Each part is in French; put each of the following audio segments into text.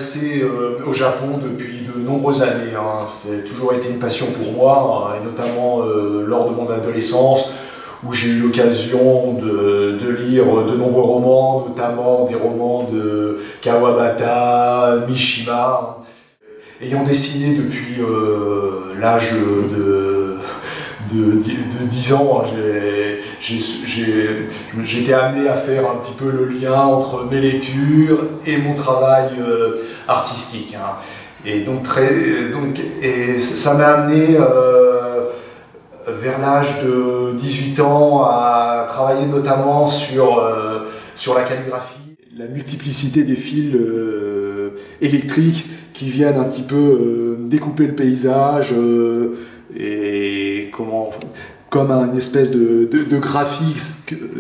m'intéresser au Japon depuis de nombreuses années. C'est toujours été une passion pour moi, et notamment lors de mon adolescence, où j'ai eu l'occasion de lire de nombreux romans, notamment des romans de Kawabata, Mishima. Ayant dessiné depuis l'âge de 10 ans, j'ai été amené à faire un petit peu le lien entre mes lectures et mon travail artistique. Et donc, ça m'a amené vers l'âge de 18 ans à travailler notamment sur la calligraphie. La multiplicité des fils électriques qui viennent un petit peu découper le paysage et comme une espèce de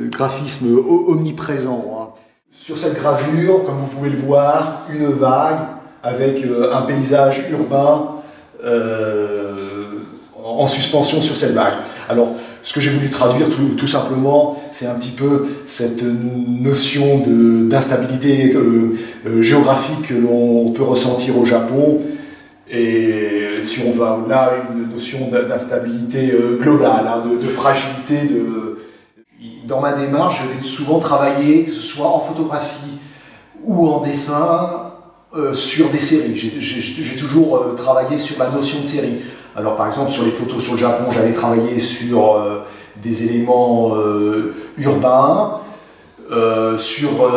graphisme omniprésent. Sur cette gravure, comme vous pouvez le voir, une vague avec un paysage urbain en suspension sur cette vague. Alors, ce que j'ai voulu traduire tout simplement, c'est un petit peu cette notion d'instabilité géographique que l'on peut ressentir au Japon. Et si on va au-delà, une notion d'instabilité globale, de fragilité. Dans ma démarche, je vais souvent travailler, que ce soit en photographie ou en dessin, sur des séries. J'ai toujours travaillé sur la notion de série. Alors par exemple sur les photos sur le Japon, j'avais travaillé sur des éléments urbains, sur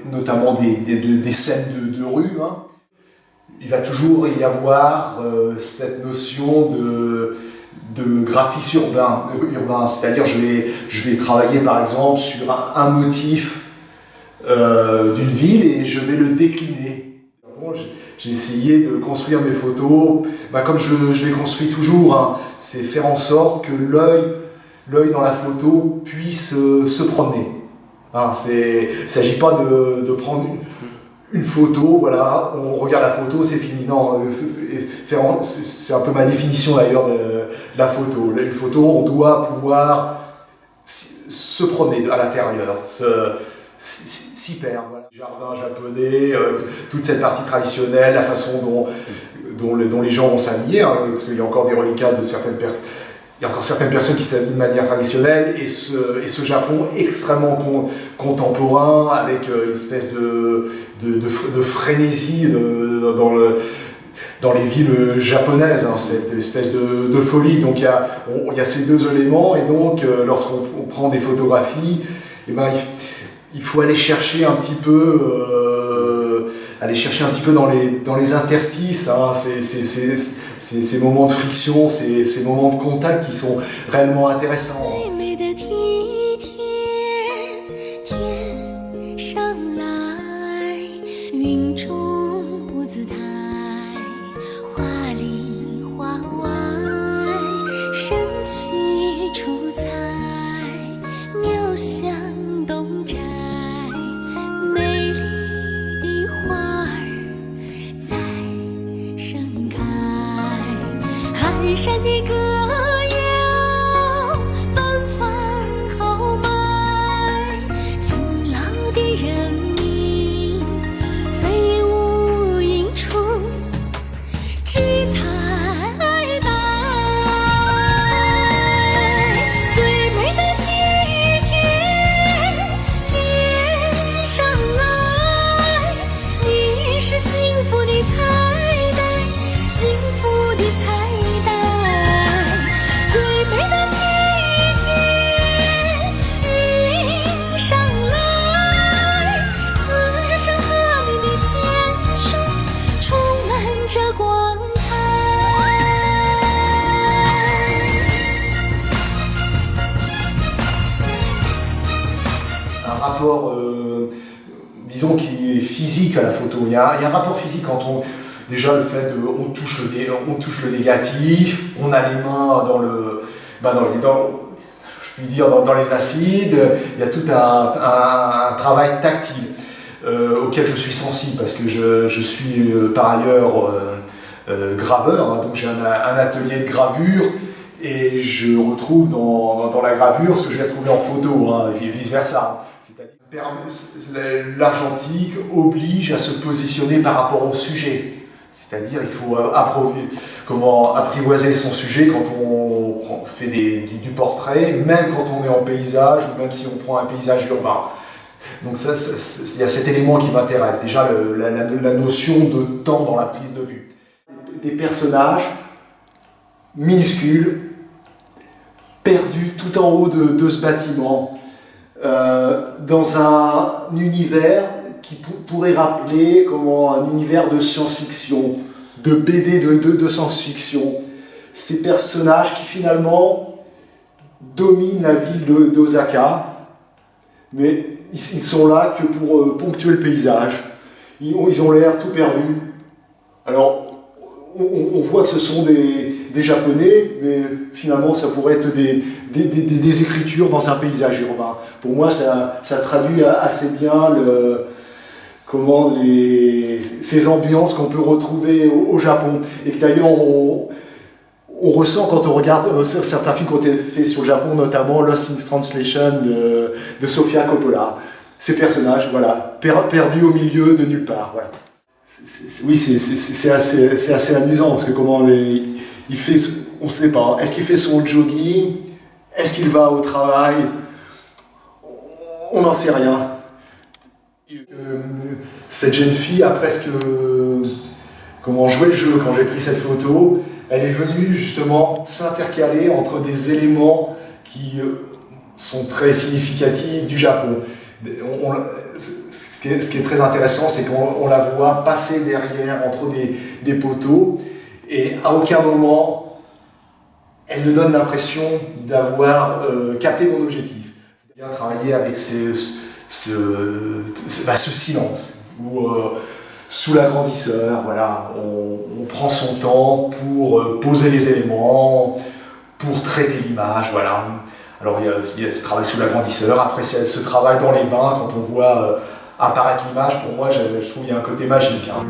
notamment des scènes de rue. Il va toujours y avoir cette notion de graphisme urbain. C'est-à-dire je vais travailler par exemple sur un motif d'une ville et je vais le décliner. J'ai essayé de construire mes photos, comme je les construis toujours, c'est faire en sorte que l'œil dans la photo puisse se promener. Il ne s'agit pas de prendre une photo, voilà, on regarde la photo, c'est fini. Non, c'est un peu ma définition d'ailleurs de la photo. Une photo, on doit pouvoir se promener à l'intérieur, s'y perdre. Voilà. Jardin japonais, toute cette partie traditionnelle, la façon dont les gens vont s'habiller, parce qu'il y a encore des reliquats de certaines personnes. Il y a encore certaines personnes qui s'habillent de manière traditionnelle, et ce Japon extrêmement contemporain, avec une espèce de frénésie dans les villes japonaises, cette espèce de folie. Donc il y a ces deux éléments, et donc lorsqu'on prend des photographies, il faut aller chercher un petit peu dans les interstices, ces moments de friction, ces moments de contact qui sont réellement intéressants.山的歌谣奔放豪迈，勤劳的人民飞舞映出志彩带。最美的体贴天上来，你是幸福的彩带，幸福的彩带。Rapport, disons, qui est physique à la photo. Il y a un rapport physique quand déjà le fait on touche le négatif, on a les mains dans les acides. Il y a tout un travail tactile auquel je suis sensible parce que je suis par ailleurs graveur, donc j'ai un atelier de gravure. Et je retrouve dans la gravure ce que je vais trouver en photo, et vice versa. C'est-à-dire L'argentique oblige à se positionner par rapport au sujet. C'est-à-dire il faut apprivoiser son sujet quand on fait du portrait, même quand on est en paysage, ou même si on prend un paysage urbain. Donc il y a cet élément qui m'intéresse, déjà la notion de temps dans la prise de vue. Des personnages minuscules, perdus tout en haut de ce bâtiment, dans un univers qui pourrait rappeler un univers de science-fiction, de BD de science-fiction. Ces personnages qui finalement dominent la ville d'Osaka, mais ils sont là que pour ponctuer le paysage. Ils ont l'air tout perdus. Alors, on voit que ce sont des Japonais, mais finalement ça pourrait être des écritures dans un paysage urbain. Pour moi, ça traduit assez bien ces ambiances qu'on peut retrouver au Japon. Et que d'ailleurs, on ressent quand on regarde certains films qui ont été faits sur le Japon, notamment Lost in Translation de Sofia Coppola. Ces personnages, voilà, perdus au milieu de nulle part. Voilà. Oui, c'est assez amusant parce que il fait, on ne sait pas, est-ce qu'il fait son jogging, est-ce qu'il va au travail, on n'en sait rien. Cette jeune fille a presque joué le jeu quand j'ai pris cette photo. Elle est venue justement s'intercaler entre des éléments qui sont très significatifs du Japon. Ce qui est très intéressant, c'est qu'on la voit passer derrière entre des poteaux et à aucun moment elle ne donne l'impression d'avoir capté mon objectif. C'est bien travailler avec ce silence où sous l'agrandisseur, voilà, on prend son temps pour poser les éléments, pour traiter l'image, voilà. Alors il y a ce travail sous l'agrandisseur, après il y a ce travail dans les bains quand on voit apparaître l'image. Pour moi, je trouve qu'il y a un côté magique. Hein.